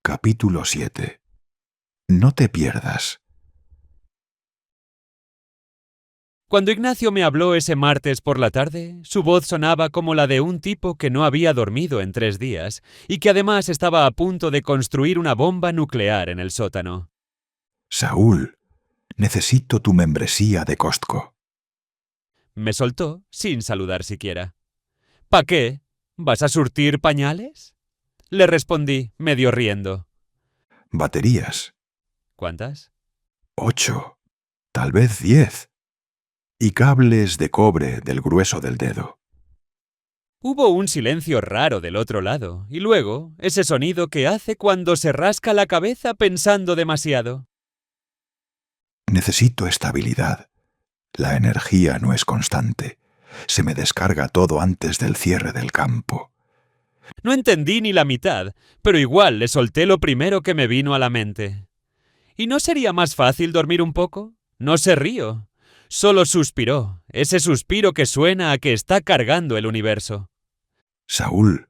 Capítulo 7. No te pierdas. Cuando Ignacio me habló ese martes por la tarde, su voz sonaba como la de un tipo que no había dormido en 3 días y que además estaba a punto de construir una bomba nuclear en el sótano. Saúl, necesito tu membresía de Costco. Me soltó sin saludar siquiera. ¿Pa qué? ¿Vas a surtir pañales? Le respondí, medio riendo. Baterías. ¿Cuántas? 8, tal vez 10. Y cables de cobre del grueso del dedo. Hubo un silencio raro del otro lado, y luego ese sonido que hace cuando se rasca la cabeza pensando demasiado. Necesito estabilidad. La energía no es constante. Se me descarga todo antes del cierre del campo. No entendí ni la mitad, pero igual le solté lo primero que me vino a la mente. ¿Y no sería más fácil dormir un poco? No se río. Solo suspiró, ese suspiro que suena a que está cargando el universo. Saúl,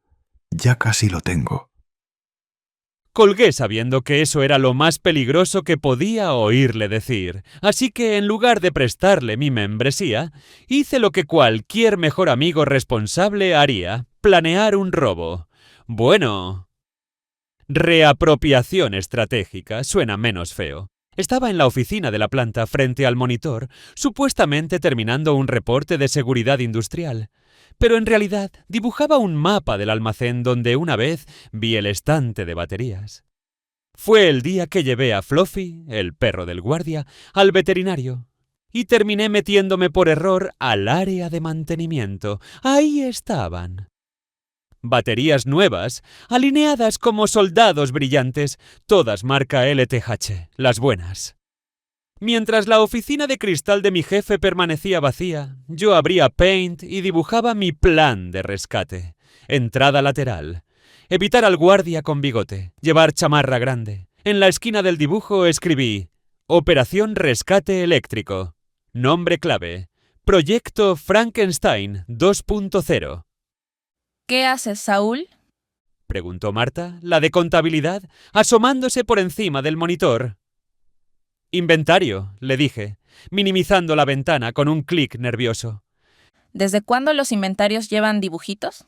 ya casi lo tengo. Colgué sabiendo que eso era lo más peligroso que podía oírle decir, así que en lugar de prestarle mi membresía, hice lo que cualquier mejor amigo responsable haría, planear un robo. Bueno, reapropiación estratégica suena menos feo. Estaba en la oficina de la planta frente al monitor, supuestamente terminando un reporte de seguridad industrial. Pero en realidad dibujaba un mapa del almacén donde una vez vi el estante de baterías. Fue el día que llevé a Fluffy, el perro del guardia, al veterinario. Y terminé metiéndome por error al área de mantenimiento. Ahí estaban. Baterías nuevas, alineadas como soldados brillantes, todas marca LTH, las buenas. Mientras la oficina de cristal de mi jefe permanecía vacía, yo abría Paint y dibujaba mi plan de rescate. Entrada lateral. Evitar al guardia con bigote. Llevar chamarra grande. En la esquina del dibujo escribí Operación Rescate Eléctrico. Nombre clave. Proyecto Frankenstein 2.0. ¿Qué haces, Saúl? Preguntó Marta, la de contabilidad, asomándose por encima del monitor. Inventario, le dije, minimizando la ventana con un clic nervioso. ¿Desde cuándo los inventarios llevan dibujitos?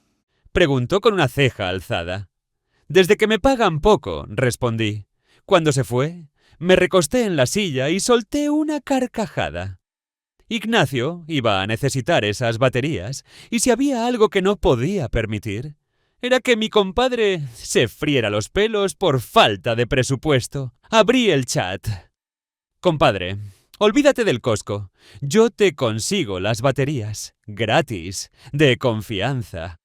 Preguntó con una ceja alzada. Desde que me pagan poco, respondí. Cuando se fue, me recosté en la silla y solté una carcajada. Ignacio iba a necesitar esas baterías, y si había algo que no podía permitir, era que mi compadre se friera los pelos por falta de presupuesto. Abrí el chat. Compadre, olvídate del Costco. Yo te consigo las baterías. Gratis. De confianza.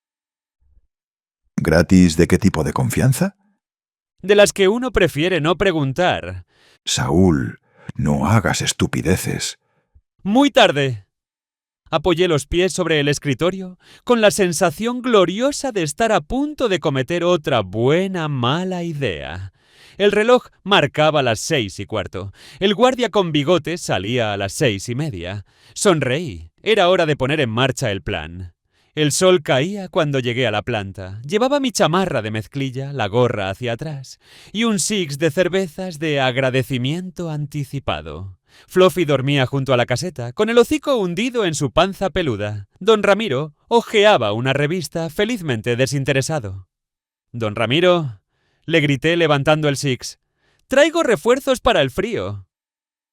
¿Gratis de qué tipo de confianza? De las que uno prefiere no preguntar. Saúl, no hagas estupideces. Muy tarde. Apoyé los pies sobre el escritorio con la sensación gloriosa de estar a punto de cometer otra buena mala idea. El reloj marcaba las 6:15. El guardia con bigote salía a las 6:30. Sonreí. Era hora de poner en marcha el plan. El sol caía cuando llegué a la planta. Llevaba mi chamarra de mezclilla, la gorra hacia atrás, y un six de cervezas de agradecimiento anticipado. Fluffy dormía junto a la caseta, con el hocico hundido en su panza peluda. Don Ramiro hojeaba una revista felizmente desinteresado. «Don Ramiro», le grité levantando el six, «traigo refuerzos para el frío».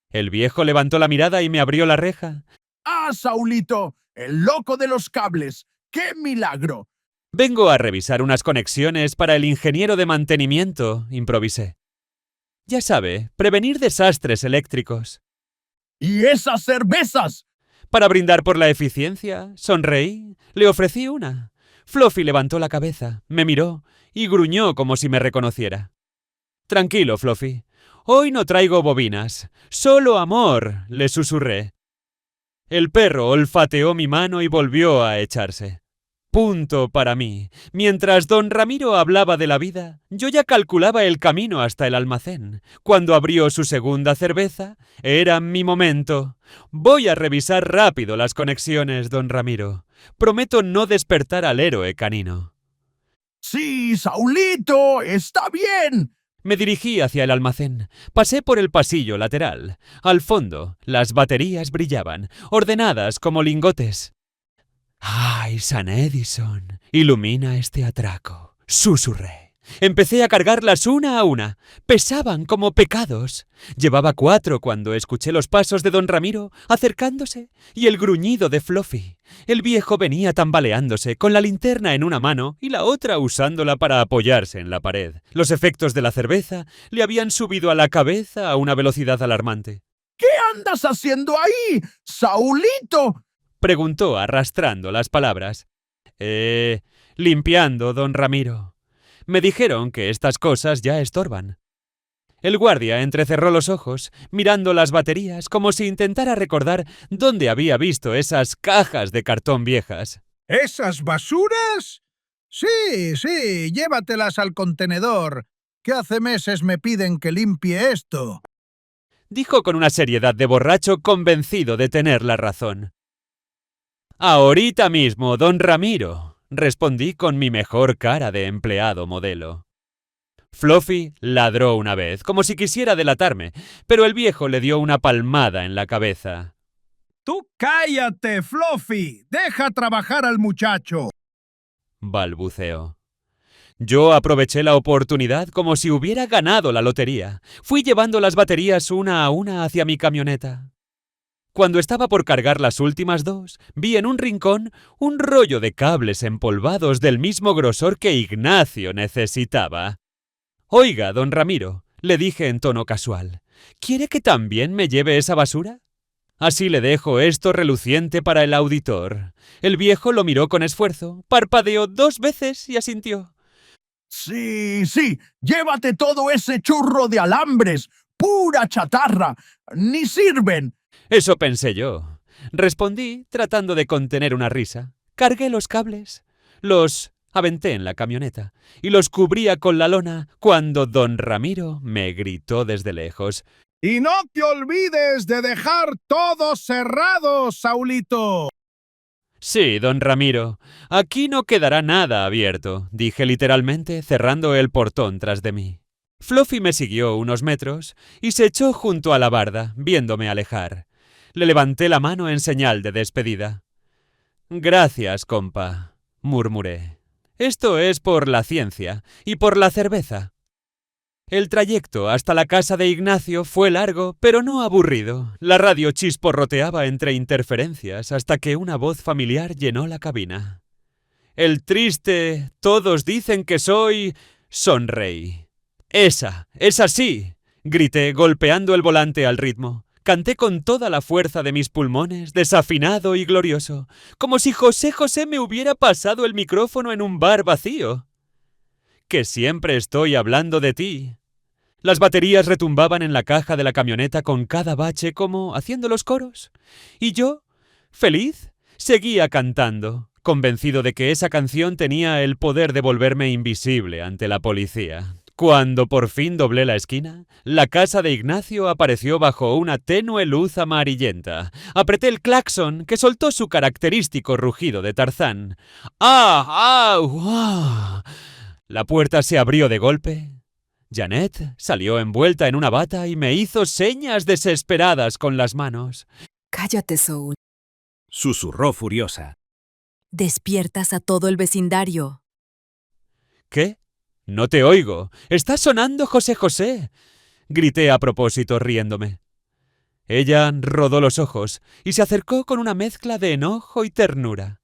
El viejo levantó la mirada y me abrió la reja. ¡Ah, Saulito! ¡El loco de los cables! ¡Qué milagro! «Vengo a revisar unas conexiones para el ingeniero de mantenimiento», improvisé. «Ya sabe, prevenir desastres eléctricos». ¿Y esas cervezas? Para brindar por la eficiencia, sonreí, le ofrecí una. Fluffy levantó la cabeza, me miró y gruñó como si me reconociera. «Tranquilo, Fluffy. Hoy no traigo bobinas. Solo amor», le susurré. El perro olfateó mi mano y volvió a echarse. Punto para mí. Mientras don Ramiro hablaba de la vida, yo ya calculaba el camino hasta el almacén. Cuando abrió su segunda cerveza, era mi momento. Voy a revisar rápido las conexiones, don Ramiro. Prometo no despertar al héroe canino. ¡Sí, Saulito! ¡Está bien! Me dirigí hacia el almacén. Pasé por el pasillo lateral. Al fondo, las baterías brillaban, ordenadas como lingotes. ¡Ay, San Edison! Ilumina este atraco. Susurré. Empecé a cargarlas una a una. Pesaban como pecados. Llevaba 4 cuando escuché los pasos de don Ramiro acercándose y el gruñido de Fluffy. El viejo venía tambaleándose, con la linterna en una mano y la otra usándola para apoyarse en la pared. Los efectos de la cerveza le habían subido a la cabeza a una velocidad alarmante. ¿Qué andas haciendo ahí, Saulito? Preguntó arrastrando las palabras. Limpiando, don Ramiro. Me dijeron que estas cosas ya estorban. El guardia entrecerró los ojos, mirando las baterías como si intentara recordar dónde había visto esas cajas de cartón viejas. ¿Esas basuras? Sí, llévatelas al contenedor, que hace meses me piden que limpie esto. Dijo con una seriedad de borracho convencido de tener la razón. Ahorita mismo, don Ramiro, respondí con mi mejor cara de empleado modelo. Fluffy ladró una vez, como si quisiera delatarme, pero el viejo le dio una palmada en la cabeza. ¡Tú cállate, Fluffy! ¡Deja trabajar al muchacho! Balbuceó. Yo aproveché la oportunidad como si hubiera ganado la lotería. Fui llevando las baterías una a una hacia mi camioneta. Cuando estaba por cargar las últimas 2, vi en un rincón un rollo de cables empolvados del mismo grosor que Ignacio necesitaba. «Oiga, don Ramiro», le dije en tono casual, ¿quiere que también me lleve esa basura? Así le dejo esto reluciente para el auditor. El viejo lo miró con esfuerzo, parpadeó 2 veces y asintió. Sí, llévate todo ese churro de alambres, pura chatarra, ni sirven. Eso pensé yo. Respondí, tratando de contener una risa. Cargué los cables, los aventé en la camioneta y los cubría con la lona cuando don Ramiro me gritó desde lejos. ¡Y no te olvides de dejar todo cerrado, Saulito! Sí, don Ramiro, aquí no quedará nada abierto, dije literalmente, cerrando el portón tras de mí. Fluffy me siguió unos metros y se echó junto a la barda, viéndome alejar. Le levanté la mano en señal de despedida. «Gracias, compa», murmuré. «Esto es por la ciencia y por la cerveza». El trayecto hasta la casa de Ignacio fue largo, pero no aburrido. La radio chisporroteaba entre interferencias hasta que una voz familiar llenó la cabina. El triste «todos dicen que soy» sonreí. «Esa sí», grité golpeando el volante al ritmo. Canté con toda la fuerza de mis pulmones, desafinado y glorioso, como si José José me hubiera pasado el micrófono en un bar vacío. Que siempre estoy hablando de ti. Las baterías retumbaban en la caja de la camioneta con cada bache como haciendo los coros. Y yo, feliz, seguía cantando, convencido de que esa canción tenía el poder de volverme invisible ante la policía. Cuando por fin doblé la esquina, la casa de Ignacio apareció bajo una tenue luz amarillenta. Apreté el claxon, que soltó su característico rugido de Tarzán. ¡Ah! ¡Au! ¡Ah! La puerta se abrió de golpe. Janet salió envuelta en una bata y me hizo señas desesperadas con las manos. «Cállate, Saúl. Susurró furiosa. Despiertas a todo el vecindario». ¿Qué? No te oigo. Está sonando José José. Grité a propósito, riéndome. Ella rodó los ojos y se acercó con una mezcla de enojo y ternura.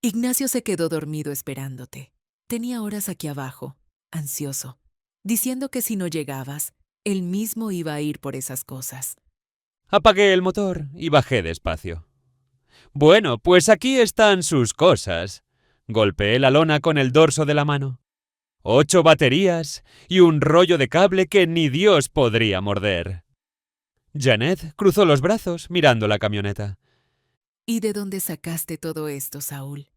Ignacio se quedó dormido esperándote. Tenía horas aquí abajo, ansioso, diciendo que si no llegabas, él mismo iba a ir por esas cosas. Apagué el motor y bajé despacio. Bueno, pues aquí están sus cosas. Golpeé la lona con el dorso de la mano. 8 baterías y un rollo de cable que ni Dios podría morder. Janet cruzó los brazos mirando la camioneta. ¿Y de dónde sacaste todo esto, Saúl?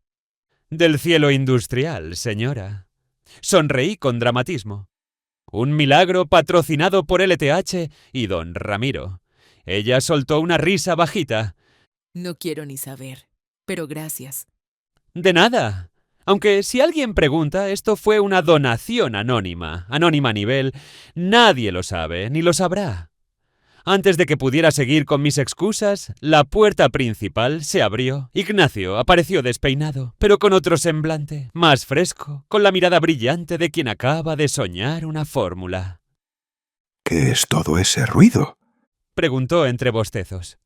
Del cielo industrial, señora. Sonreí con dramatismo. Un milagro patrocinado por LTH y don Ramiro. Ella soltó una risa bajita. No quiero ni saber, pero gracias. De nada. Aunque si alguien pregunta, esto fue una donación anónima a nivel, nadie lo sabe ni lo sabrá. Antes de que pudiera seguir con mis excusas, la puerta principal se abrió. Ignacio apareció despeinado, pero con otro semblante, más fresco, con la mirada brillante de quien acaba de soñar una fórmula. ¿Qué es todo ese ruido? Preguntó entre bostezos.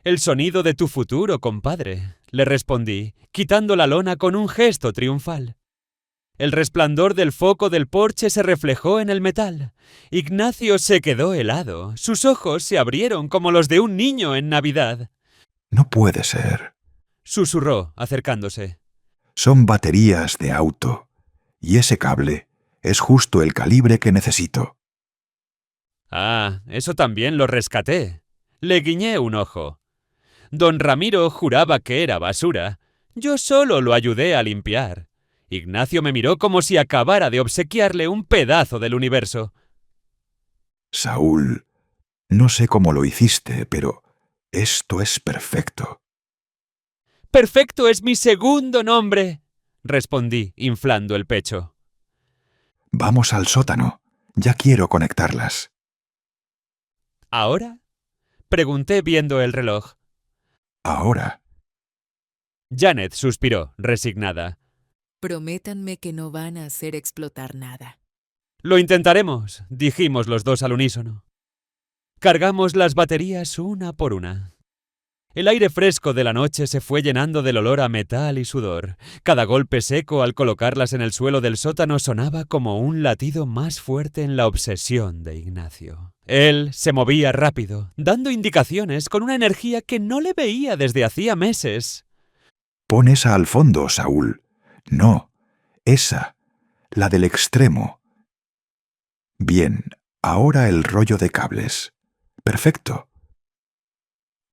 El sonido de tu futuro, compadre, le respondí, quitando la lona con un gesto triunfal. El resplandor del foco del porche se reflejó en el metal. Ignacio se quedó helado. Sus ojos se abrieron como los de un niño en Navidad. No puede ser. Susurró, acercándose. Son baterías de auto. Y ese cable es justo el calibre que necesito. Ah, eso también lo rescaté. Le guiñé un ojo. Don Ramiro juraba que era basura. Yo solo lo ayudé a limpiar. Ignacio me miró como si acabara de obsequiarle un pedazo del universo. Saúl, no sé cómo lo hiciste, pero esto es perfecto. ¡Perfecto es mi segundo nombre!, respondí, inflando el pecho. Vamos al sótano. Ya quiero conectarlas. ¿Ahora?, pregunté viendo el reloj. Ahora. Janet suspiró, resignada. Prométanme que no van a hacer explotar nada. Lo intentaremos, dijimos los dos al unísono. Cargamos las baterías una por una. El aire fresco de la noche se fue llenando del olor a metal y sudor. Cada golpe seco al colocarlas en el suelo del sótano sonaba como un latido más fuerte en la obsesión de Ignacio. Él se movía rápido, dando indicaciones con una energía que no le veía desde hacía meses. Pon esa al fondo, Saúl. No, esa, la del extremo. Bien, ahora el rollo de cables. Perfecto.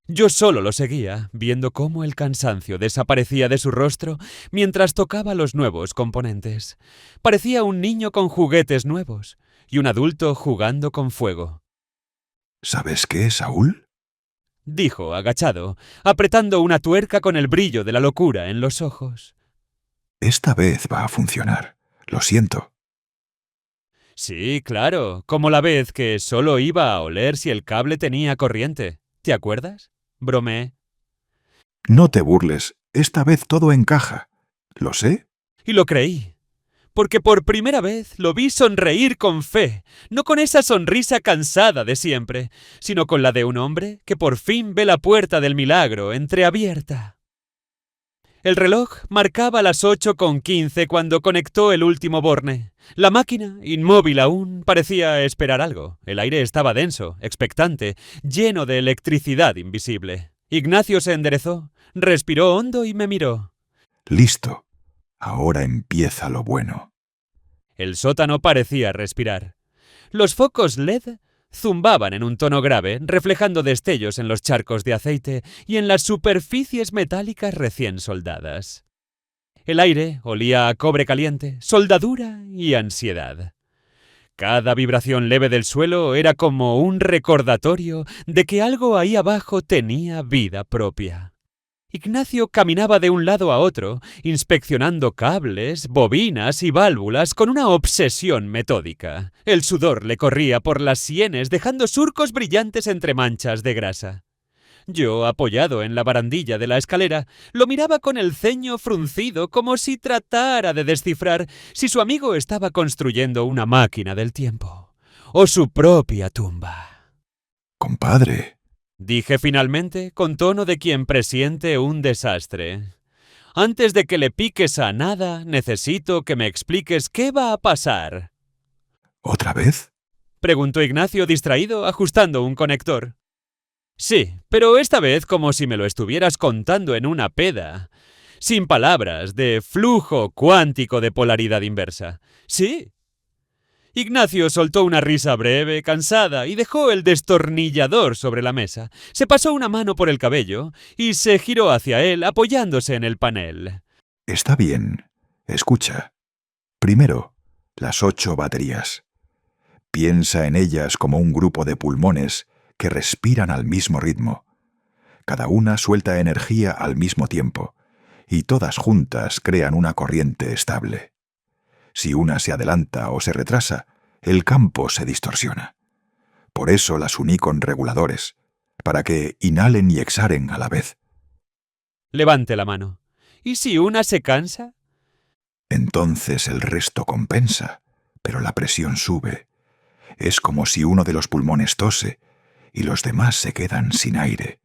Yo solo lo seguía, viendo cómo el cansancio desaparecía de su rostro mientras tocaba los nuevos componentes. Parecía un niño con juguetes nuevos y un adulto jugando con fuego. ¿Sabes qué, Saúl? Dijo, agachado, apretando una tuerca con el brillo de la locura en los ojos. Esta vez va a funcionar. Lo siento. Sí, claro, como la vez que solo iba a oler si el cable tenía corriente. ¿Te acuerdas? Bromeé. No te burles. Esta vez todo encaja. ¿Lo sé? Y lo creí. Porque por primera vez lo vi sonreír con fe, no con esa sonrisa cansada de siempre, sino con la de un hombre que por fin ve la puerta del milagro entreabierta. El reloj marcaba las 8:15 cuando conectó el último borne. La máquina, inmóvil aún, parecía esperar algo. El aire estaba denso, expectante, lleno de electricidad invisible. Ignacio se enderezó, respiró hondo y me miró. Listo. Ahora empieza lo bueno. El sótano parecía respirar. Los focos LED zumbaban en un tono grave, reflejando destellos en los charcos de aceite y en las superficies metálicas recién soldadas. El aire olía a cobre caliente, soldadura y ansiedad. Cada vibración leve del suelo era como un recordatorio de que algo ahí abajo tenía vida propia. Ignacio caminaba de un lado a otro, inspeccionando cables, bobinas y válvulas con una obsesión metódica. El sudor le corría por las sienes, dejando surcos brillantes entre manchas de grasa. Yo, apoyado en la barandilla de la escalera, lo miraba con el ceño fruncido como si tratara de descifrar si su amigo estaba construyendo una máquina del tiempo o su propia tumba. Compadre. Dije finalmente, con tono de quien presiente un desastre. Antes de que le piques a nada, necesito que me expliques qué va a pasar. ¿Otra vez? Preguntó Ignacio distraído, ajustando un conector. Sí, pero esta vez como si me lo estuvieras contando en una peda. Sin palabras, de flujo cuántico de polaridad inversa. Sí. Ignacio soltó una risa breve, cansada, y dejó el destornillador sobre la mesa. Se pasó una mano por el cabello y se giró hacia él, apoyándose en el panel. Está bien. Escucha. Primero, las 8 baterías. Piensa en ellas como un grupo de pulmones que respiran al mismo ritmo. Cada una suelta energía al mismo tiempo, y todas juntas crean una corriente estable. Si una se adelanta o se retrasa, el campo se distorsiona. Por eso las uní con reguladores, para que inhalen y exhalen a la vez. Levante la mano. ¿Y si una se cansa? Entonces el resto compensa, pero la presión sube. Es como si uno de los pulmones tose y los demás se quedan sin aire.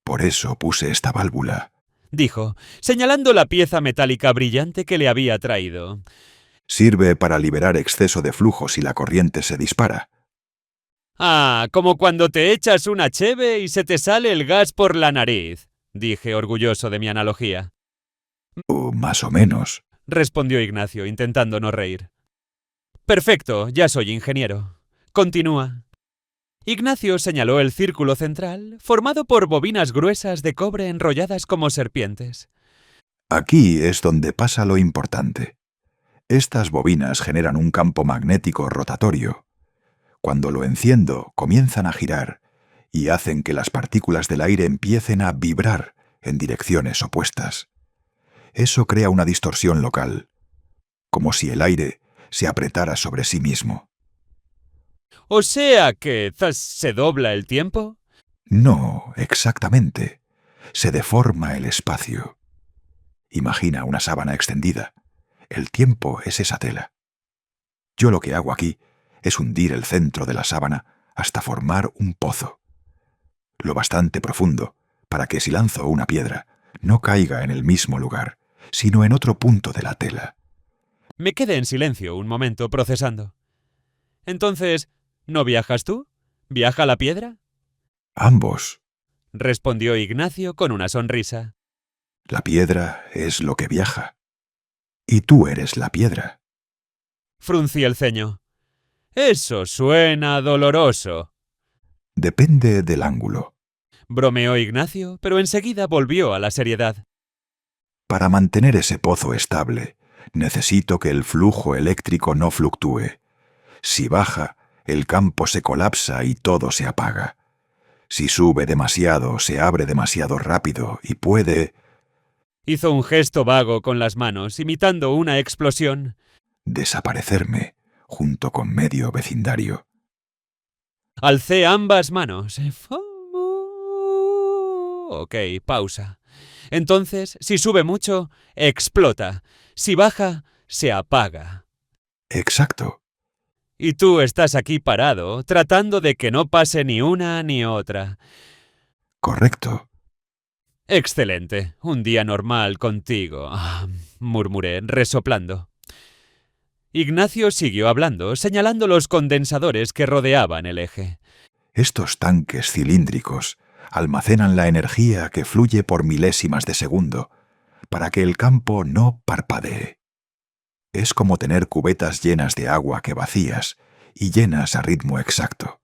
Por eso puse esta válvula, Dijo, señalando la pieza metálica brillante que le había traído. Sirve para liberar exceso de flujo si la corriente se dispara. Ah, como cuando te echas una cheve y se te sale el gas por la nariz, dije orgulloso de mi analogía. Más o menos. Respondió Ignacio, intentando no reír. Perfecto, ya soy ingeniero. Continúa. Ignacio señaló el círculo central, formado por bobinas gruesas de cobre enrolladas como serpientes. Aquí es donde pasa lo importante. Estas bobinas generan un campo magnético rotatorio. Cuando lo enciendo, comienzan a girar y hacen que las partículas del aire empiecen a vibrar en direcciones opuestas. Eso crea una distorsión local, como si el aire se apretara sobre sí mismo. O sea que se dobla el tiempo. No, exactamente. Se deforma el espacio. Imagina una sábana extendida. El tiempo es esa tela. Yo lo que hago aquí es hundir el centro de la sábana hasta formar un pozo. Lo bastante profundo para que si lanzo una piedra no caiga en el mismo lugar, sino en otro punto de la tela. Me quedé en silencio un momento procesando. Entonces, ¿no viajas tú? ¿Viaja la piedra? Ambos. Respondió Ignacio con una sonrisa. La piedra es lo que viaja. Y tú eres la piedra. Fruncí el ceño. Eso suena doloroso. Depende del ángulo. Bromeó Ignacio, pero enseguida volvió a la seriedad. Para mantener ese pozo estable, necesito que el flujo eléctrico no fluctúe. Si baja, el campo se colapsa y todo se apaga. Si sube demasiado, se abre demasiado rápido y puede Hizo un gesto vago con las manos, imitando una explosión. desaparecerme junto con medio vecindario. Alcé ambas manos. Ok, pausa. Entonces, si sube mucho, explota. Si baja, se apaga. Exacto. Y tú estás aquí parado, tratando de que no pase ni una ni otra. Correcto. Excelente. Un día normal contigo, murmuré, resoplando. Ignacio siguió hablando, señalando los condensadores que rodeaban el eje. Estos tanques cilíndricos almacenan la energía que fluye por milésimas de segundo para que el campo no parpadee. Es como tener cubetas llenas de agua que vacías y llenas a ritmo exacto.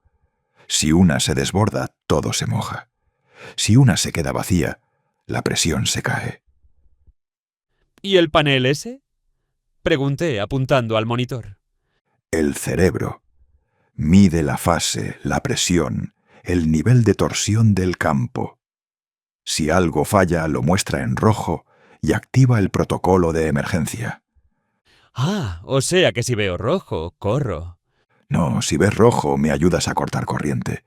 Si una se desborda, todo se moja. Si una se queda vacía, la presión se cae. ¿Y el panel ese? Pregunté, apuntando al monitor. El cerebro mide la fase, la presión, el nivel de torsión del campo. Si algo falla, lo muestra en rojo y activa el protocolo de emergencia. Ah, o sea que si veo rojo, corro. No, si ves rojo, me ayudas a cortar corriente.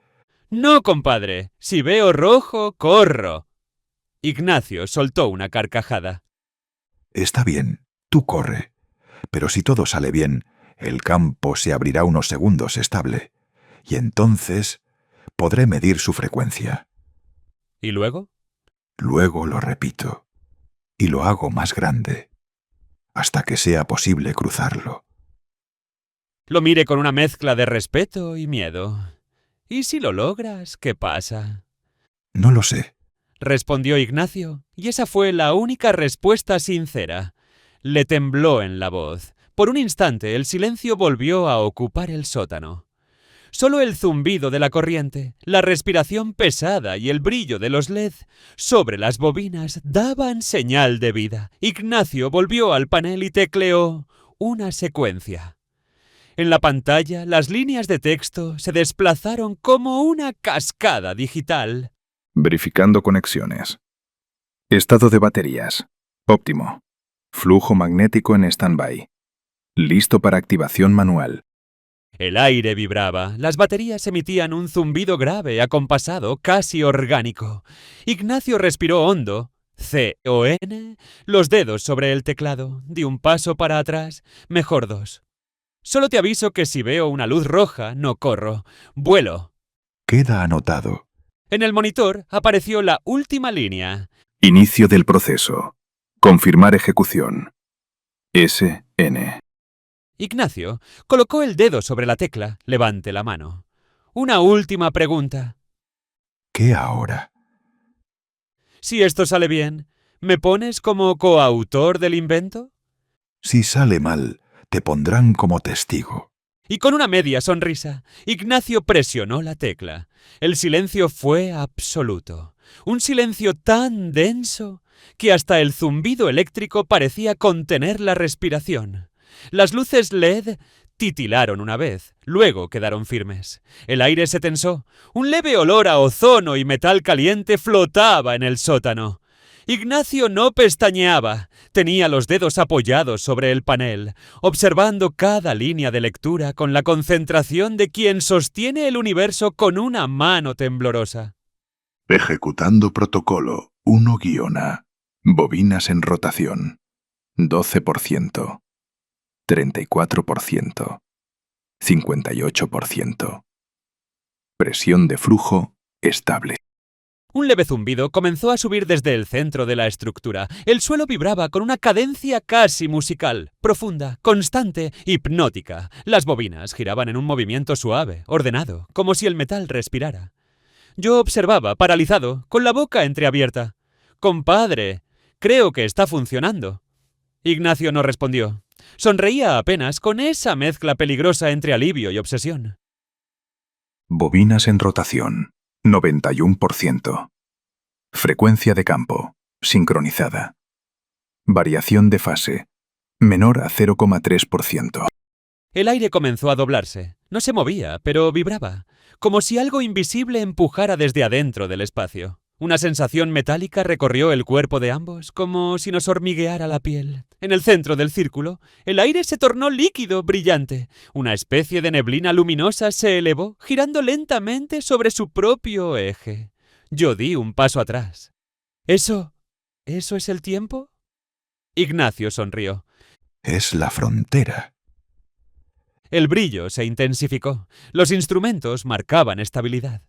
No, compadre. Si veo rojo, corro. Ignacio soltó una carcajada. Está bien, tú corre. Pero si todo sale bien, el campo se abrirá unos segundos estable. Y entonces podré medir su frecuencia. ¿Y luego? Luego lo repito. Y lo hago más grande. Hasta que sea posible cruzarlo. Lo miré con una mezcla de respeto y miedo. ¿Y si lo logras, qué pasa? No lo sé. Respondió Ignacio, y esa fue la única respuesta sincera. Le tembló en la voz. Por un instante el silencio volvió a ocupar el sótano. Solo el zumbido de la corriente, la respiración pesada y el brillo de los LED sobre las bobinas daban señal de vida. Ignacio volvió al panel y tecleó una secuencia. En la pantalla, las líneas de texto se desplazaron como una cascada digital. Verificando conexiones. Estado de baterías. Óptimo. Flujo magnético en stand-by. Listo para activación manual. El aire vibraba, las baterías emitían un zumbido grave, acompasado, casi orgánico. Ignacio respiró hondo. C-O-N, los dedos sobre el teclado, di un paso para atrás, mejor dos. Solo te aviso que si veo una luz roja, no corro, vuelo. Queda anotado. En el monitor apareció la última línea. Inicio del proceso. Confirmar ejecución. S-N. Ignacio colocó el dedo sobre la tecla. Levante la mano. Una última pregunta. ¿Qué ahora? Si esto sale bien, ¿me pones como coautor del invento? Si sale mal, te pondrán como testigo. Y con una media sonrisa, Ignacio presionó la tecla. El silencio fue absoluto. Un silencio tan denso que hasta el zumbido eléctrico parecía contener la respiración. Las luces LED titilaron una vez, luego quedaron firmes. El aire se tensó. Un leve olor a ozono y metal caliente flotaba en el sótano. Ignacio no pestañeaba. Tenía los dedos apoyados sobre el panel, observando cada línea de lectura con la concentración de quien sostiene el universo con una mano temblorosa. Ejecutando protocolo 1-A. Bobinas en rotación. 12%. 34%. 58%. Presión de flujo estable. Un leve zumbido comenzó a subir desde el centro de la estructura. El suelo vibraba con una cadencia casi musical, profunda, constante, hipnótica. Las bobinas giraban en un movimiento suave, ordenado, como si el metal respirara. Yo observaba, paralizado, con la boca entreabierta. «Compadre, creo que está funcionando». Ignacio no respondió. Sonreía apenas, con esa mezcla peligrosa entre alivio y obsesión. Bobinas en rotación. 91%. Frecuencia de campo. Sincronizada. Variación de fase. Menor a 0,3%. El aire comenzó a doblarse. No se movía, pero vibraba, como si algo invisible empujara desde adentro del espacio. Una sensación metálica recorrió el cuerpo de ambos, como si nos hormigueara la piel. En el centro del círculo, el aire se tornó líquido, brillante. Una especie de neblina luminosa se elevó, girando lentamente sobre su propio eje. Yo di un paso atrás. ¿Eso es el tiempo? Ignacio sonrió. Es la frontera. El brillo se intensificó. Los instrumentos marcaban estabilidad.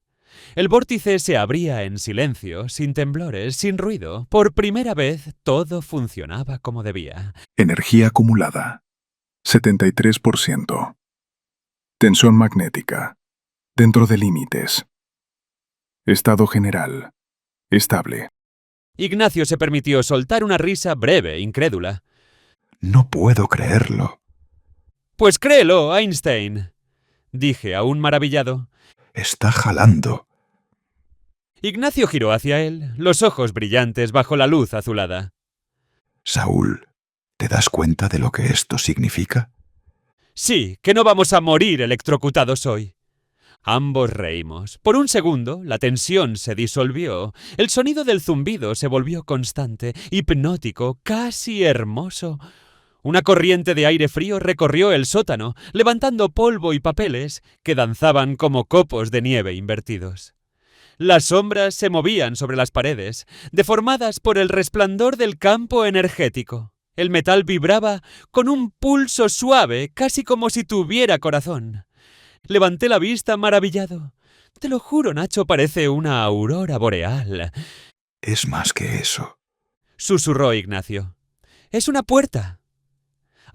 El vórtice se abría en silencio, sin temblores, sin ruido. Por primera vez, todo funcionaba como debía. Energía acumulada. 73%. Tensión magnética. Dentro de límites. Estado general. Estable. Ignacio se permitió soltar una risa breve, incrédula. No puedo creerlo. «Pues créelo, Einstein», dije, aún maravillado. Está jalando. Ignacio giró hacia él, los ojos brillantes bajo la luz azulada. Saúl, ¿te das cuenta de lo que esto significa? Sí, que no vamos a morir electrocutados hoy. Ambos reímos. Por un segundo, la tensión se disolvió. El sonido del zumbido se volvió constante, hipnótico, casi hermoso. Una corriente de aire frío recorrió el sótano, levantando polvo y papeles que danzaban como copos de nieve invertidos. Las sombras se movían sobre las paredes, deformadas por el resplandor del campo energético. El metal vibraba con un pulso suave, casi como si tuviera corazón. Levanté la vista maravillado. Te lo juro, Nacho, parece una aurora boreal. Es más que eso. Susurró Ignacio. Es una puerta.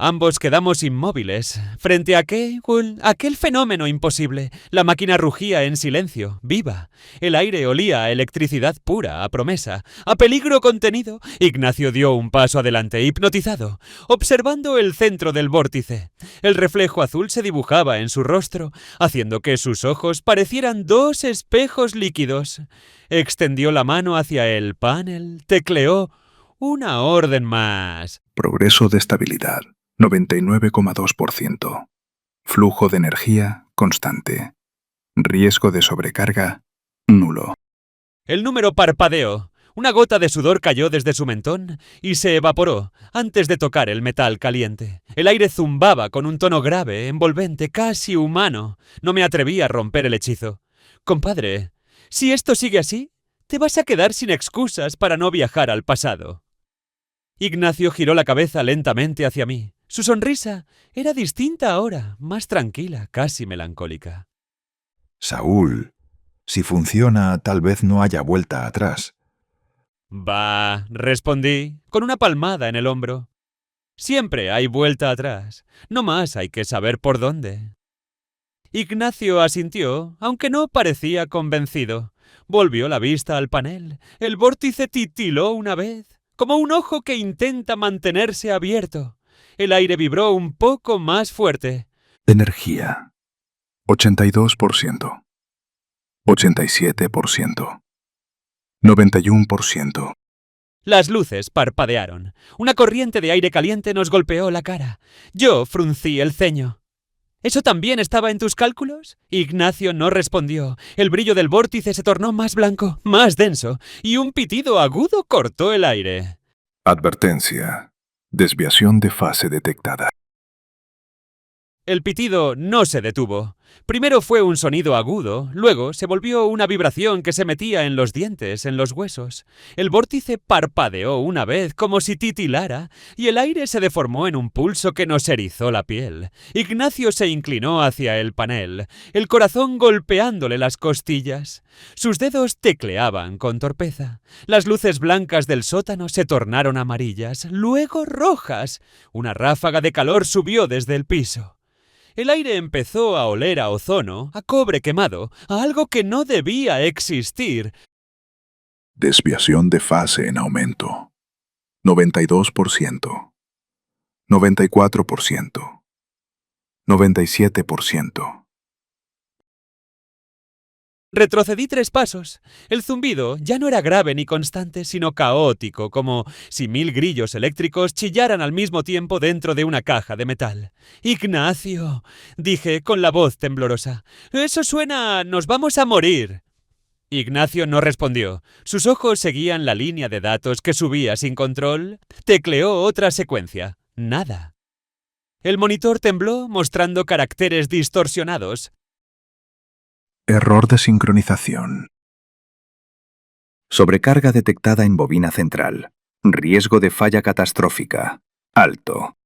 Ambos quedamos inmóviles frente a aquel fenómeno imposible. La máquina rugía en silencio, viva. El aire olía a electricidad pura, a promesa, a peligro contenido. Ignacio dio un paso adelante, hipnotizado, observando el centro del vórtice. El reflejo azul se dibujaba en su rostro, haciendo que sus ojos parecieran dos espejos líquidos. Extendió la mano hacia el panel, tecleó una orden más. Progreso de estabilidad. 99,2%. Flujo de energía constante. Riesgo de sobrecarga nulo. El número parpadeó. Una gota de sudor cayó desde su mentón y se evaporó antes de tocar el metal caliente. El aire zumbaba con un tono grave, envolvente, casi humano. No me atreví a romper el hechizo. Compadre, si esto sigue así, te vas a quedar sin excusas para no viajar al pasado. Ignacio giró la cabeza lentamente hacia mí. Su sonrisa era distinta ahora, más tranquila, casi melancólica. Saúl, si funciona, tal vez no haya vuelta atrás. «Bah», respondí, con una palmada en el hombro. «Siempre hay vuelta atrás. No más hay que saber por dónde». Ignacio asintió, aunque no parecía convencido. Volvió la vista al panel. El vórtice titiló una vez, como un ojo que intenta mantenerse abierto. El aire vibró un poco más fuerte. Energía. 82%. 87%. 91%. Las luces parpadearon. Una corriente de aire caliente nos golpeó la cara. Yo fruncí el ceño. ¿Eso también estaba en tus cálculos? Ignacio no respondió. El brillo del vórtice se tornó más blanco, más denso, y un pitido agudo cortó el aire. Advertencia. Desviación de fase detectada. El pitido no se detuvo. Primero fue un sonido agudo, luego se volvió una vibración que se metía en los dientes, en los huesos. El vórtice parpadeó una vez como si titilara, y el aire se deformó en un pulso que nos erizó la piel. Ignacio se inclinó hacia el panel, el corazón golpeándole las costillas. Sus dedos tecleaban con torpeza. Las luces blancas del sótano se tornaron amarillas, luego rojas. Una ráfaga de calor subió desde el piso. El aire empezó a oler a ozono, a cobre quemado, a algo que no debía existir. Desviación de fase en aumento. 92%. 94%. 97%. Retrocedí 3 pasos. El zumbido ya no era grave ni constante, sino caótico, como si 1000 grillos eléctricos chillaran al mismo tiempo dentro de una caja de metal. «Ignacio», dije con la voz temblorosa, «eso suena a nos vamos a morir». Ignacio no respondió. Sus ojos seguían la línea de datos que subía sin control. Tecleó otra secuencia. Nada. El monitor tembló, mostrando caracteres distorsionados. Error de sincronización. Sobrecarga detectada en bobina central. Riesgo de falla catastrófica. Alto.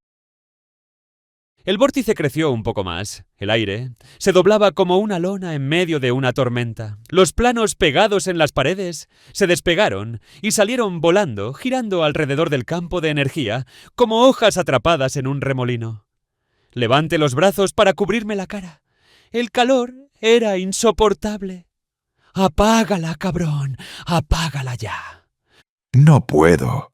El vórtice creció un poco más. El aire se doblaba como una lona en medio de una tormenta. Los planos pegados en las paredes se despegaron y salieron volando, girando alrededor del campo de energía, como hojas atrapadas en un remolino. Levanté los brazos para cubrirme la cara. El calor era insoportable. «Apágala, cabrón, apágala ya», No puedo.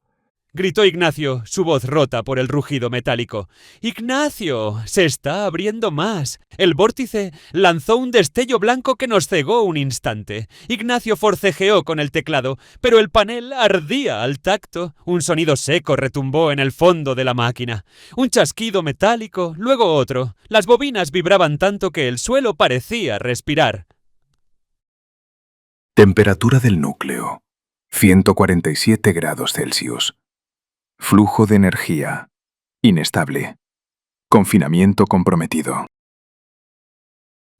gritó Ignacio, su voz rota por el rugido metálico. «Ignacio, se está abriendo más». El vórtice lanzó un destello blanco que nos cegó un instante. Ignacio forcejeó con el teclado, pero el panel ardía al tacto. Un sonido seco retumbó en el fondo de la máquina. Un chasquido metálico, luego otro. Las bobinas vibraban tanto que el suelo parecía respirar. Temperatura del núcleo. 147 grados Celsius. Flujo de energía. Inestable. Confinamiento comprometido.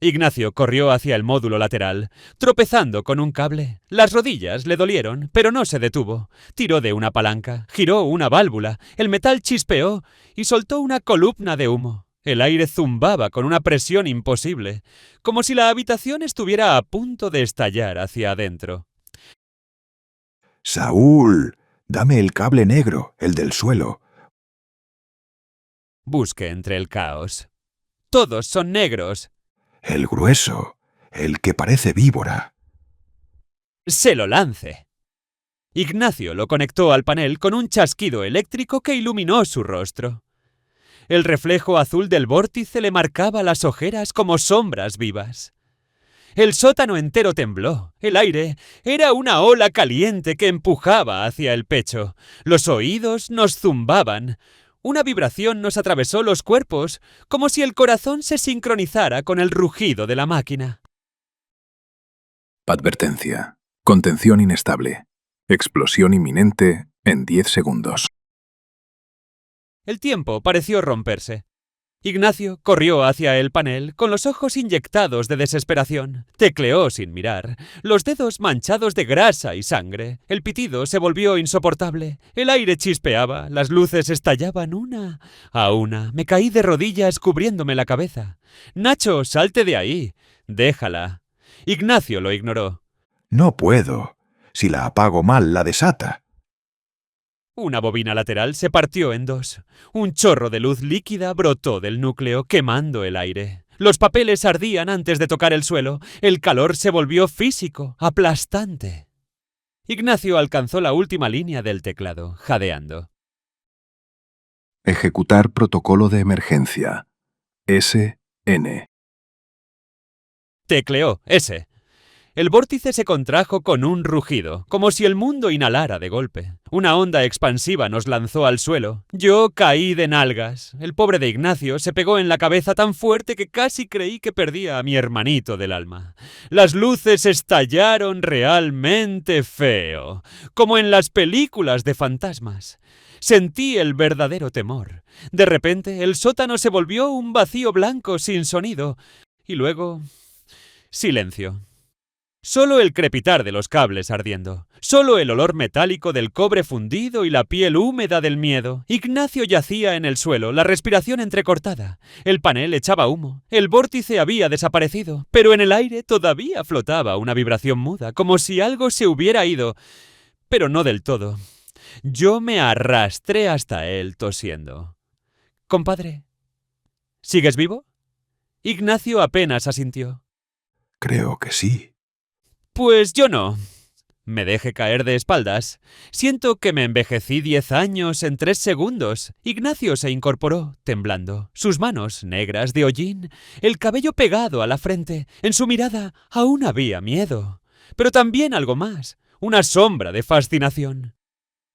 Ignacio corrió hacia el módulo lateral, tropezando con un cable. Las rodillas le dolieron, pero no se detuvo. Tiró de una palanca, giró una válvula, el metal chispeó y soltó una columna de humo. El aire zumbaba con una presión imposible, como si la habitación estuviera a punto de estallar hacia adentro. Saúl, dame el cable negro, el del suelo. Busqué entre el caos. Todos son negros. El grueso, el que parece víbora. Se lo lance. Ignacio lo conectó al panel con un chasquido eléctrico que iluminó su rostro. El reflejo azul del vórtice le marcaba las ojeras como sombras vivas. El sótano entero tembló. El aire era una ola caliente que empujaba hacia el pecho. Los oídos nos zumbaban. Una vibración nos atravesó los cuerpos, como si el corazón se sincronizara con el rugido de la máquina. Advertencia. Contención inestable. Explosión inminente en 10 segundos. El tiempo pareció romperse. Ignacio corrió hacia el panel con los ojos inyectados de desesperación. Tecleó sin mirar, los dedos manchados de grasa y sangre. El pitido se volvió insoportable. El aire chispeaba, las luces estallaban una a una. Me caí de rodillas cubriéndome la cabeza. «Nacho, salte de ahí. Déjala». Ignacio lo ignoró. No puedo. Si la apago mal, la desata. Una bobina lateral se partió en dos. Un chorro de luz líquida brotó del núcleo, quemando el aire. Los papeles ardían antes de tocar el suelo. El calor se volvió físico, aplastante. Ignacio alcanzó la última línea del teclado, jadeando. Ejecutar protocolo de emergencia. SN. Tecleó S. El vórtice se contrajo con un rugido, como si el mundo inhalara de golpe. Una onda expansiva nos lanzó al suelo. Yo caí de nalgas. El pobre de Ignacio se pegó en la cabeza tan fuerte que casi creí que perdía a mi hermanito del alma. Las luces estallaron realmente feo, como en las películas de fantasmas. Sentí el verdadero temor. De repente, el sótano se volvió un vacío blanco sin sonido. Y luego, silencio. Solo el crepitar de los cables ardiendo, solo el olor metálico del cobre fundido y la piel húmeda del miedo. Ignacio yacía en el suelo, la respiración entrecortada. El panel echaba humo, el vórtice había desaparecido, pero en el aire todavía flotaba una vibración muda, como si algo se hubiera ido, pero no del todo. Yo me arrastré hasta él tosiendo. «Compadre, ¿sigues vivo?» Ignacio apenas asintió. Creo que sí. Pues yo no. Me dejé caer de espaldas. Siento que me envejecí 10 años en 3 segundos. Ignacio se incorporó, temblando. Sus manos, negras de hollín, el cabello pegado a la frente. En su mirada aún había miedo. Pero también algo más, una sombra de fascinación.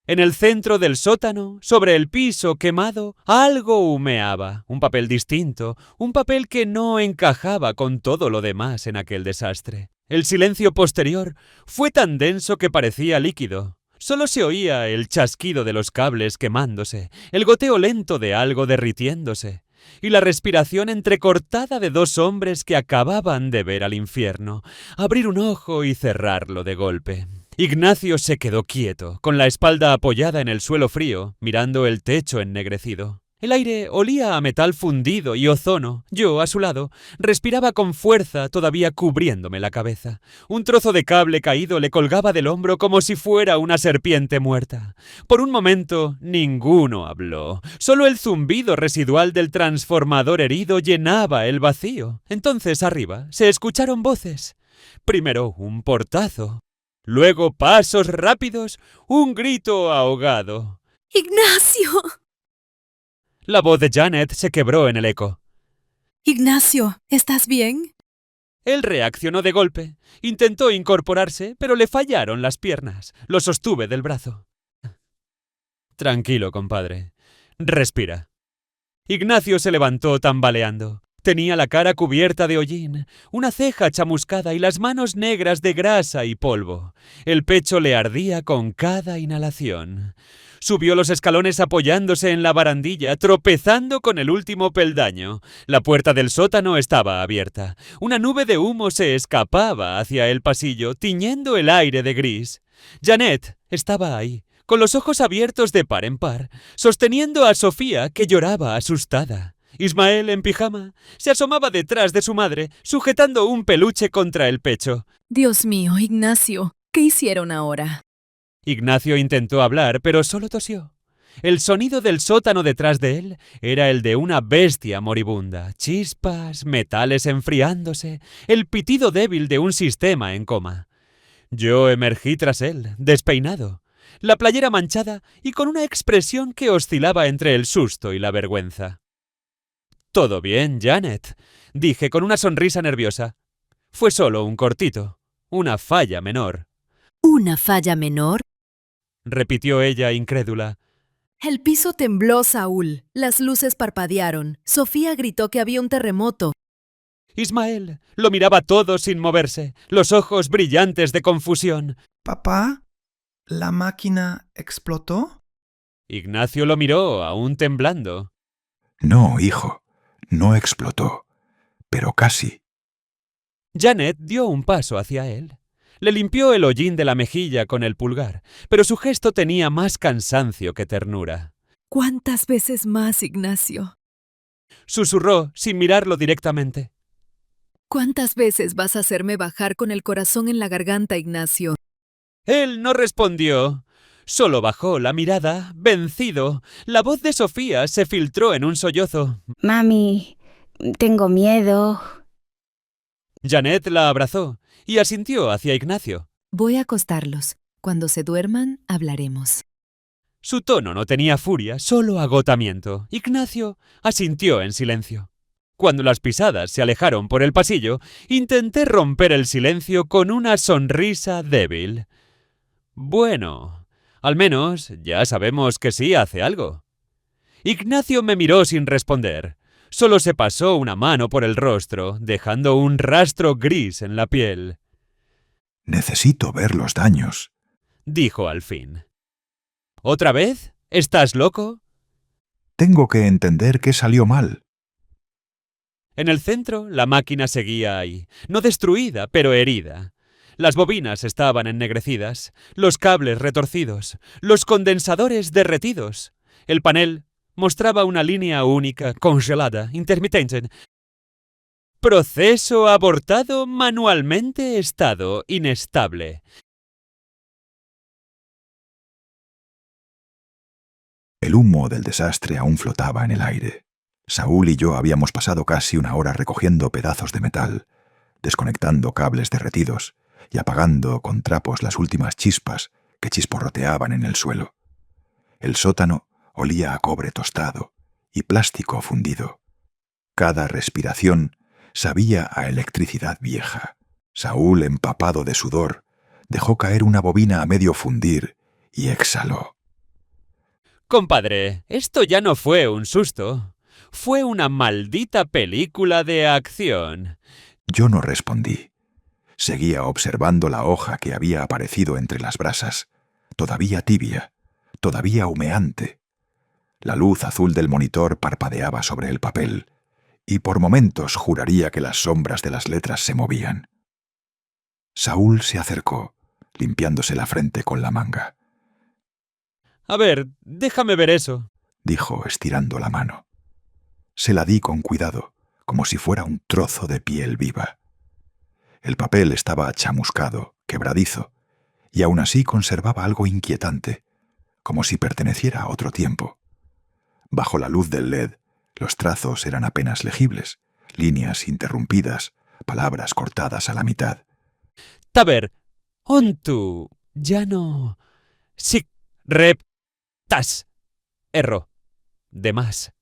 En el centro del sótano, sobre el piso quemado, algo humeaba. Un papel distinto, un papel que no encajaba con todo lo demás en aquel desastre. El silencio posterior fue tan denso que parecía líquido. Solo se oía el chasquido de los cables quemándose, el goteo lento de algo derritiéndose, y la respiración entrecortada de dos hombres que acababan de ver al infierno, abrir un ojo y cerrarlo de golpe. Ignacio se quedó quieto, con la espalda apoyada en el suelo frío, mirando el techo ennegrecido. El aire olía a metal fundido y ozono. Yo, a su lado, respiraba con fuerza, todavía cubriéndome la cabeza. Un trozo de cable caído le colgaba del hombro como si fuera una serpiente muerta. Por un momento, ninguno habló. Solo el zumbido residual del transformador herido llenaba el vacío. Entonces, arriba, se escucharon voces. Primero un portazo. Luego pasos rápidos, un grito ahogado. ¡Ignacio! La voz de Janet se quebró en el eco. Ignacio, ¿estás bien? Él reaccionó de golpe. Intentó incorporarse, pero le fallaron las piernas. Lo sostuve del brazo. Tranquilo, compadre. Respira. Ignacio se levantó tambaleando. Tenía la cara cubierta de hollín, una ceja chamuscada y las manos negras de grasa y polvo. El pecho le ardía con cada inhalación. Subió los escalones apoyándose en la barandilla, tropezando con el último peldaño. La puerta del sótano estaba abierta. Una nube de humo se escapaba hacia el pasillo, tiñendo el aire de gris. Janet estaba ahí, con los ojos abiertos de par en par, sosteniendo a Sofía, que lloraba asustada. Ismael, en pijama, se asomaba detrás de su madre, sujetando un peluche contra el pecho. Dios mío, Ignacio, ¿qué hicieron ahora? Ignacio intentó hablar, pero solo tosió. El sonido del sótano detrás de él era el de una bestia moribunda. Chispas, metales enfriándose, el pitido débil de un sistema en coma. Yo emergí tras él, despeinado, la playera manchada y con una expresión que oscilaba entre el susto y la vergüenza. «Todo bien, Janet», dije con una sonrisa nerviosa. Fue solo un cortito, una falla menor. ¿Una falla menor? Repitió ella incrédula. El piso tembló, Saúl. Las luces parpadearon. Sofía gritó que había un terremoto. Ismael lo miraba todo sin moverse, los ojos brillantes de confusión. ¿Papá? ¿La máquina explotó? Ignacio lo miró, aún temblando. No, hijo, no explotó, pero casi. Janet dio un paso hacia él. Le limpió el hollín de la mejilla con el pulgar, pero su gesto tenía más cansancio que ternura. ¿Cuántas veces más, Ignacio? Susurró sin mirarlo directamente. ¿Cuántas veces vas a hacerme bajar con el corazón en la garganta, Ignacio? Él no respondió. Solo bajó la mirada, vencido. La voz de Sofía se filtró en un sollozo. Mami, tengo miedo. Janet la abrazó y asintió hacia Ignacio. Voy a acostarlos. Cuando se duerman, hablaremos. Su tono no tenía furia, solo agotamiento. Ignacio asintió en silencio. Cuando las pisadas se alejaron por el pasillo, intenté romper el silencio con una sonrisa débil. Bueno, al menos ya sabemos que sí hace algo. Ignacio me miró sin responder. Solo se pasó una mano por el rostro, dejando un rastro gris en la piel. Necesito ver los daños, Dijo al fin. ¿Otra vez? ¿Estás loco? Tengo que entender qué salió mal. En el centro, la máquina seguía ahí, no destruida, pero herida. Las bobinas estaban ennegrecidas, los cables retorcidos, los condensadores derretidos. El panel mostraba una línea única, congelada, intermitente. Proceso abortado manualmente, estado inestable. El humo del desastre aún flotaba en el aire. Saúl y yo habíamos pasado casi una hora recogiendo pedazos de metal, desconectando cables derretidos y apagando con trapos las últimas chispas que chisporroteaban en el suelo. El sótano olía a cobre tostado y plástico fundido. Cada respiración sabía a electricidad vieja. Saúl, empapado de sudor, dejó caer una bobina a medio fundir y exhaló. Compadre, esto ya no fue un susto. Fue una maldita película de acción. Yo no respondí. Seguía observando la hoja que había aparecido entre las brasas, todavía tibia, todavía humeante. La luz azul del monitor parpadeaba sobre el papel, y por momentos juraría que las sombras de las letras se movían. Saúl se acercó, limpiándose la frente con la manga. A ver, déjame ver eso, dijo estirando la mano. Se la di con cuidado, como si fuera un trozo de piel viva. El papel estaba chamuscado, quebradizo, y aún así conservaba algo inquietante, como si perteneciera a otro tiempo. Bajo la luz del LED, los trazos eran apenas legibles, líneas interrumpidas, palabras cortadas a la mitad. Taber, ontu, ya no... Sic, rep, tas, erro, de más,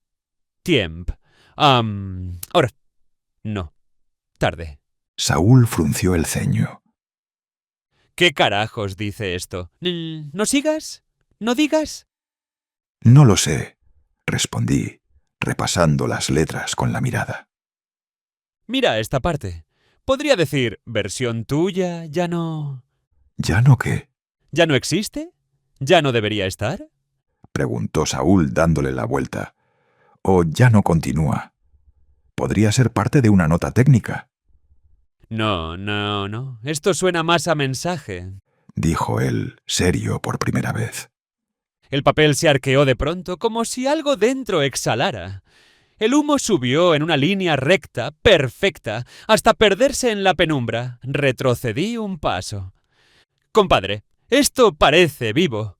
tiemp, ahora, no, tarde. Saúl frunció el ceño. ¿Qué carajos dice esto? ¿No sigas? ¿No digas? No lo sé, respondí, repasando las letras con la mirada. Mira esta parte. Podría decir, versión tuya, ya no... ¿Ya no qué? ¿Ya no existe? ¿Ya no debería estar? Preguntó Saúl dándole la vuelta. ¿O ya no continúa? Podría ser parte de una nota técnica. No. Esto suena más a mensaje, dijo él, serio por primera vez. El papel se arqueó de pronto, como si algo dentro exhalara. El humo subió en una línea recta, perfecta, hasta perderse en la penumbra. Retrocedí un paso. Compadre, esto parece vivo.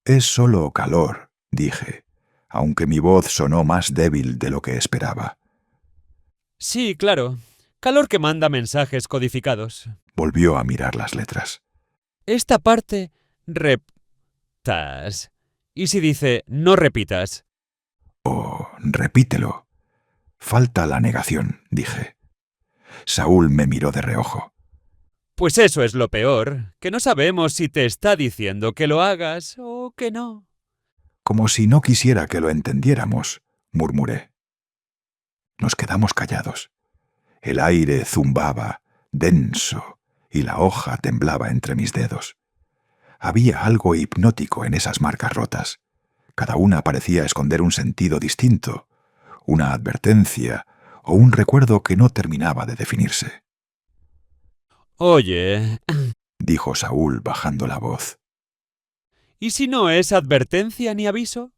Es solo calor, dije, aunque mi voz sonó más débil de lo que esperaba. Sí, claro. Calor que manda mensajes codificados. Volvió a mirar las letras. Esta parte, reptas. ¿Y si dice no repitas? Oh, repítelo. Falta la negación, dije. Saúl me miró de reojo. Pues eso es lo peor, que no sabemos si te está diciendo que lo hagas o que no. Como si no quisiera que lo entendiéramos, murmuré. Nos quedamos callados. El aire zumbaba, denso, y la hoja temblaba entre mis dedos. Había algo hipnótico en esas marcas rotas. Cada una parecía esconder un sentido distinto, una advertencia o un recuerdo que no terminaba de definirse. Oye, Dijo Saúl bajando la voz. ¿y si no es advertencia ni aviso?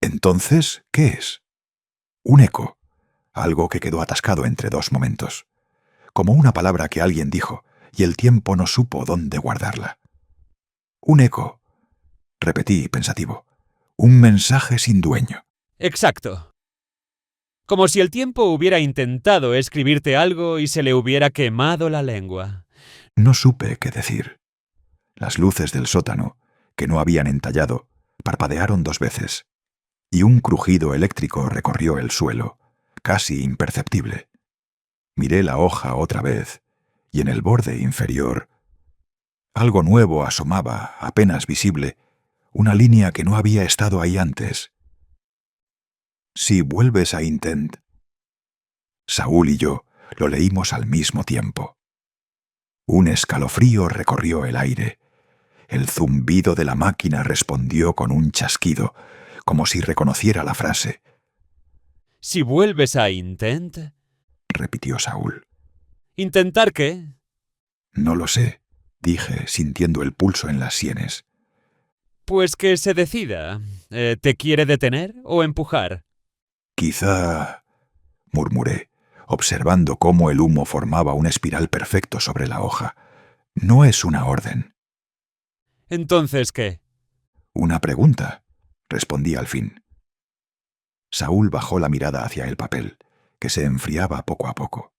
Entonces, ¿qué es? Un eco, algo que quedó atascado entre dos momentos, como una palabra que alguien dijo y el tiempo no supo dónde guardarla. Un eco, repetí pensativo, un mensaje sin dueño. Exacto. Como si el tiempo hubiera intentado escribirte algo y se le hubiera quemado la lengua. No supe qué decir. Las luces del sótano, que no habían entallado, parpadearon 2 veces, y un crujido eléctrico recorrió el suelo, casi imperceptible. Miré la hoja otra vez, y en el borde inferior, algo nuevo asomaba, apenas visible, una línea que no había estado ahí antes. Si vuelves a Intent. Saúl y yo lo leímos al mismo tiempo. Un escalofrío recorrió el aire. El zumbido de la máquina respondió con un chasquido, como si reconociera la frase. Si vuelves a Intent. Repitió Saúl. ¿Intentar qué? No lo sé, dije, sintiendo el pulso en las sienes. Pues que se decida. ¿Te quiere detener o empujar? Quizá, murmuré, observando cómo el humo formaba un espiral perfecto sobre la hoja. No es una orden. ¿Entonces qué? Una pregunta, respondí al fin. Saúl bajó la mirada hacia el papel, que se enfriaba poco a poco.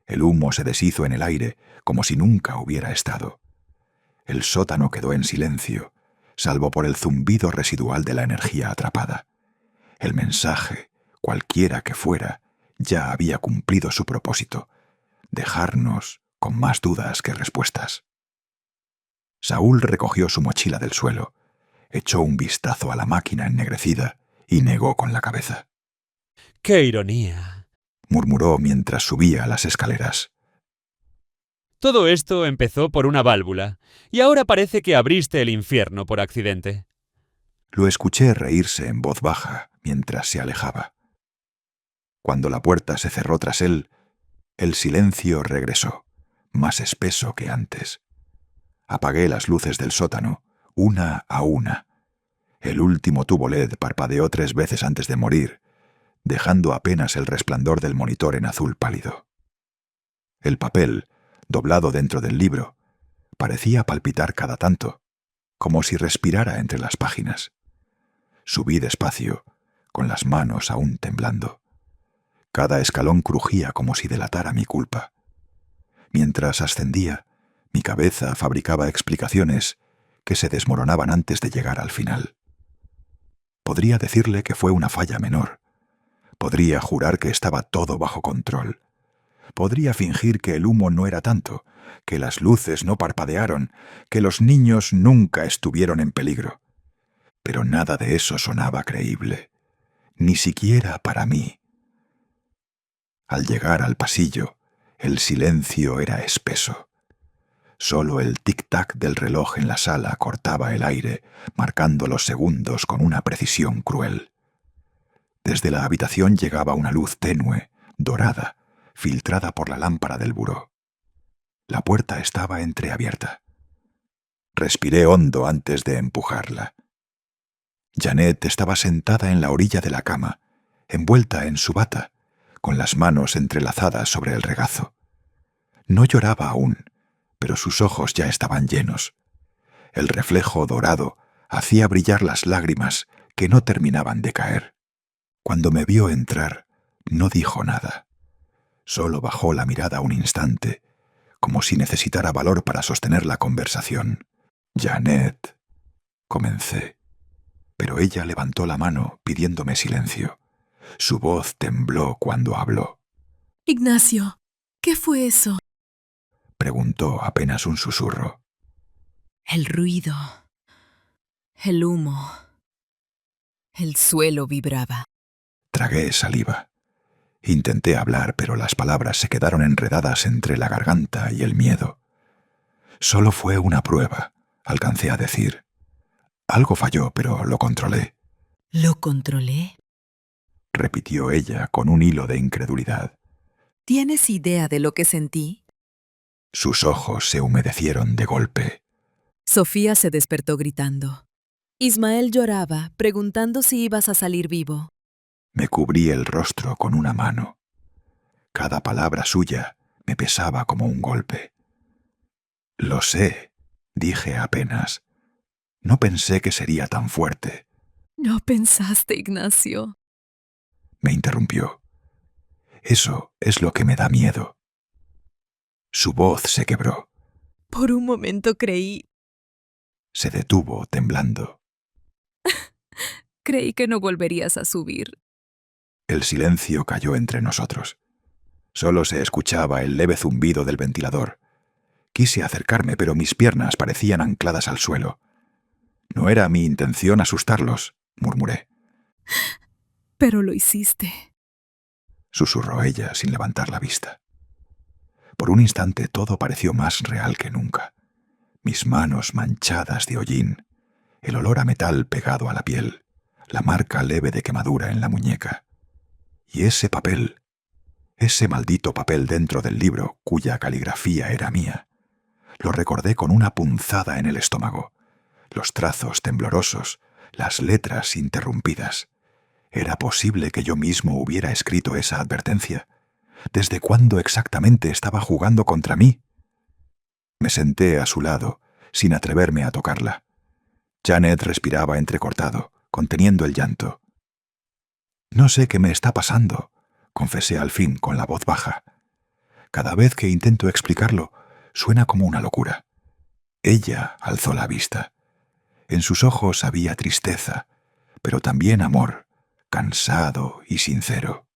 El humo se deshizo en el aire como si nunca hubiera estado. El sótano quedó en silencio, salvo por el zumbido residual de la energía atrapada. El mensaje, cualquiera que fuera, ya había cumplido su propósito, dejarnos con más dudas que respuestas. Saúl recogió su mochila del suelo, echó un vistazo a la máquina ennegrecida y negó con la cabeza. ¡Qué ironía! Murmuró mientras subía las escaleras. Todo esto empezó por una válvula, y ahora parece que abriste el infierno por accidente. Lo escuché reírse en voz baja mientras se alejaba. Cuando la puerta se cerró tras él, el silencio regresó, más espeso que antes. Apagué las luces del sótano, una a una. El último tubo LED parpadeó 3 veces antes de morir, dejando apenas el resplandor del monitor en azul pálido. El papel, doblado dentro del libro, parecía palpitar cada tanto, como si respirara entre las páginas. Subí despacio, con las manos aún temblando. Cada escalón crujía como si delatara mi culpa. Mientras ascendía, mi cabeza fabricaba explicaciones que se desmoronaban antes de llegar al final. Podría decirle que fue una falla menor. Podría jurar que estaba todo bajo control. Podría fingir que el humo no era tanto, que las luces no parpadearon, que los niños nunca estuvieron en peligro. Pero nada de eso sonaba creíble, ni siquiera para mí. Al llegar al pasillo, el silencio era espeso. Solo el tic-tac del reloj en la sala cortaba el aire, marcando los segundos con una precisión cruel. Desde la habitación llegaba una luz tenue, dorada, filtrada por la lámpara del buró. La puerta estaba entreabierta. Respiré hondo antes de empujarla. Janet estaba sentada en la orilla de la cama, envuelta en su bata, con las manos entrelazadas sobre el regazo. No lloraba aún, pero sus ojos ya estaban llenos. El reflejo dorado hacía brillar las lágrimas que no terminaban de caer. Cuando me vio entrar, no dijo nada. Solo bajó la mirada un instante, como si necesitara valor para sostener la conversación. «Janet», comencé, pero ella levantó la mano pidiéndome silencio. Su voz tembló cuando habló. Ignacio, ¿qué fue eso? Preguntó apenas un susurro. El ruido, el humo, el suelo vibraba. Tragué saliva. Intenté hablar, pero las palabras se quedaron enredadas entre la garganta y el miedo. Solo fue una prueba, alcancé a decir. Algo falló, pero lo controlé, ¿Lo controlé? repitió ella con un hilo de incredulidad. ¿Tienes idea de lo que sentí? Sus ojos se humedecieron de golpe. Sofía se despertó gritando. Ismael lloraba, preguntando si ibas a salir vivo. Me cubrí el rostro con una mano. Cada palabra suya me pesaba como un golpe. Lo sé, dije apenas. No pensé que sería tan fuerte. No pensaste, Ignacio. Me interrumpió. Eso es lo que me da miedo. Su voz se quebró. Por un momento creí Se detuvo temblando. que no volverías a subir. El silencio cayó entre nosotros. Solo se escuchaba el leve zumbido del ventilador. Quise acercarme, pero mis piernas parecían ancladas al suelo. No era mi intención asustarlos, murmuré. Pero lo hiciste. Susurró ella sin levantar la vista. Por un instante todo pareció más real que nunca. Mis manos manchadas de hollín, el olor a metal pegado a la piel, la marca leve de quemadura en la muñeca. Y ese papel, ese maldito papel dentro del libro cuya caligrafía era mía. Lo recordé con una punzada en el estómago. Los trazos temblorosos, las letras interrumpidas. ¿Era posible que yo mismo hubiera escrito esa advertencia? ¿Desde cuándo exactamente estaba jugando contra mí? Me senté a su lado, sin atreverme a tocarla. Janet respiraba entrecortado, conteniendo el llanto. No sé qué me está pasando, confesé al fin con la voz baja. Cada vez que intento explicarlo, suena como una locura. Ella alzó la vista. En sus ojos había tristeza, pero también amor, cansado y sincero.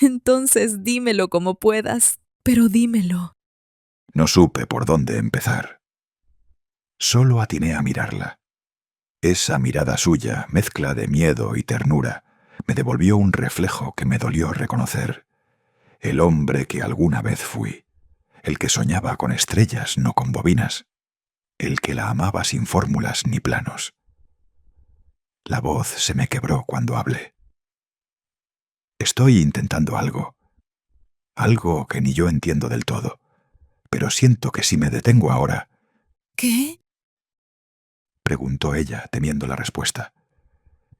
Entonces dímelo como puedas, pero dímelo. No supe por dónde empezar. Solo atiné a mirarla. Esa mirada suya, mezcla de miedo y ternura, me devolvió un reflejo que me dolió reconocer. El hombre que alguna vez fui, el que soñaba con estrellas, no con bobinas, el que la amaba sin fórmulas ni planos. La voz se me quebró cuando hablé. Estoy intentando algo que ni yo entiendo del todo, pero siento que si me detengo ahora... ¿Qué? Preguntó ella, temiendo la respuesta.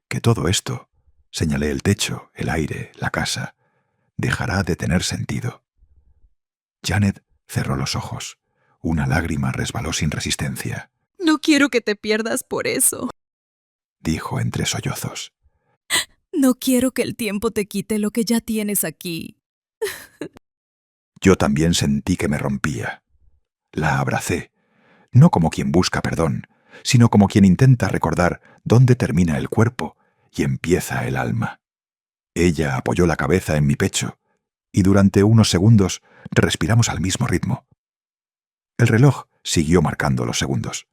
Que todo esto, señalé el techo, el aire, la casa, dejará de tener sentido. Janet cerró los ojos. Una lágrima resbaló sin resistencia. No quiero que te pierdas por eso. Dijo entre sollozos. No quiero que el tiempo te quite lo que ya tienes aquí. Yo también sentí que me rompía. La abracé, no como quien busca perdón, sino como quien intenta recordar dónde termina el cuerpo y empieza el alma. Ella apoyó la cabeza en mi pecho y durante unos segundos respiramos al mismo ritmo. El reloj siguió marcando los segundos,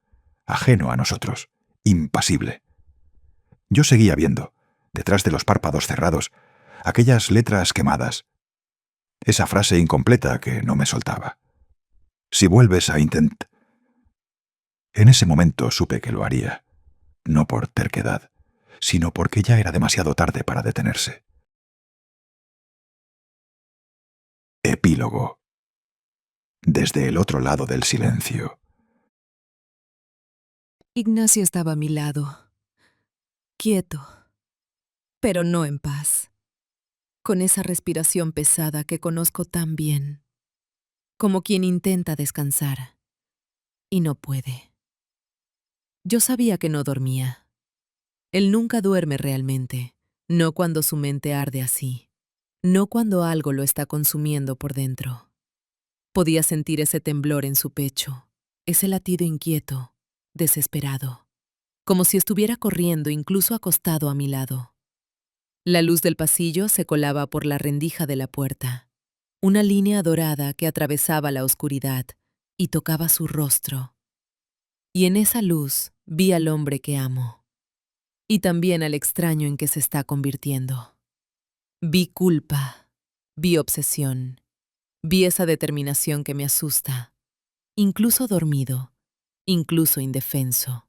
ajeno a nosotros, impasible. Yo seguía viendo, detrás de los párpados cerrados, aquellas letras quemadas, esa frase incompleta que no me soltaba. Si vuelves a En ese momento supe que lo haría, no por terquedad, sino porque ya era demasiado tarde para detenerse. Epílogo. Desde el otro lado del silencio. Ignacio estaba a mi lado, quieto, pero no en paz, con esa respiración pesada que conozco tan bien, como quien intenta descansar y no puede. Yo sabía que no dormía. Él nunca duerme realmente, no cuando su mente arde así, no cuando algo lo está consumiendo por dentro. Podía sentir ese temblor en su pecho, ese latido inquieto, desesperado, como si estuviera corriendo incluso acostado a mi lado. La luz del pasillo se colaba por la rendija de la puerta, una línea dorada que atravesaba la oscuridad y tocaba su rostro. Y en esa luz vi al hombre que amo, y también al extraño en que se está convirtiendo. Vi culpa, vi obsesión, vi esa determinación que me asusta. Incluso dormido, incluso indefenso.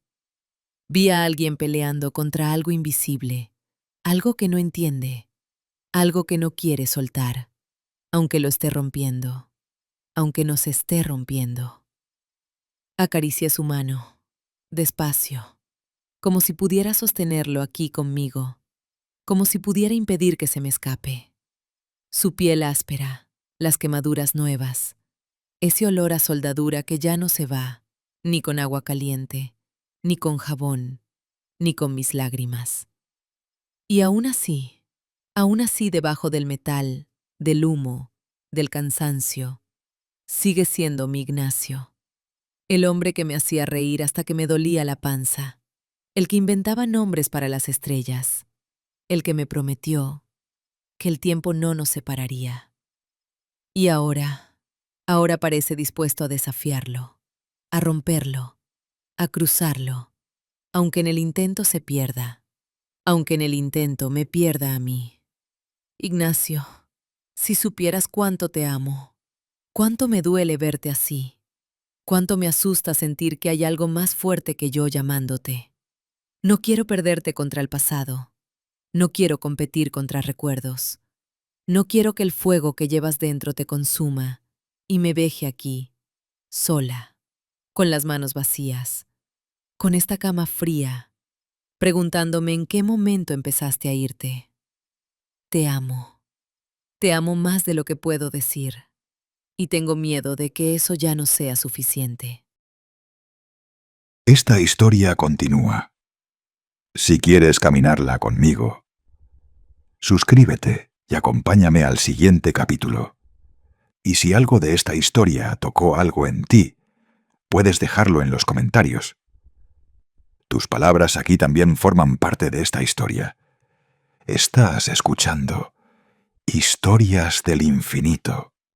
Vi a alguien peleando contra algo invisible, algo que no entiende, algo que no quiere soltar, aunque lo esté rompiendo, aunque nos esté rompiendo. Acaricié su mano, despacio, como si pudiera sostenerlo aquí conmigo, como si pudiera impedir que se me escape. Su piel áspera, las quemaduras nuevas, ese olor a soldadura que ya no se va, ni con agua caliente, ni con jabón, ni con mis lágrimas. Y aún así debajo del metal, del humo, del cansancio, sigue siendo mi Ignacio. El hombre que me hacía reír hasta que me dolía la panza, el que inventaba nombres para las estrellas, el que me prometió que el tiempo no nos separaría. Y ahora parece dispuesto a desafiarlo, a romperlo, a cruzarlo, aunque en el intento se pierda, aunque en el intento me pierda a mí. Ignacio, si supieras cuánto te amo, cuánto me duele verte así, cuánto me asusta sentir que hay algo más fuerte que yo llamándote. No quiero perderte contra el pasado, no quiero competir contra recuerdos, no quiero que el fuego que llevas dentro te consuma y me deje aquí, sola, con las manos vacías, con esta cama fría, preguntándome en qué momento empezaste a irte. Te amo más de lo que puedo decir, y tengo miedo de que eso ya no sea suficiente. Esta historia continúa. Si quieres caminarla conmigo, suscríbete y acompáñame al siguiente capítulo. Y si algo de esta historia tocó algo en ti, puedes dejarlo en los comentarios. Tus palabras aquí también forman parte de esta historia. Estás escuchando Historias del Infinito.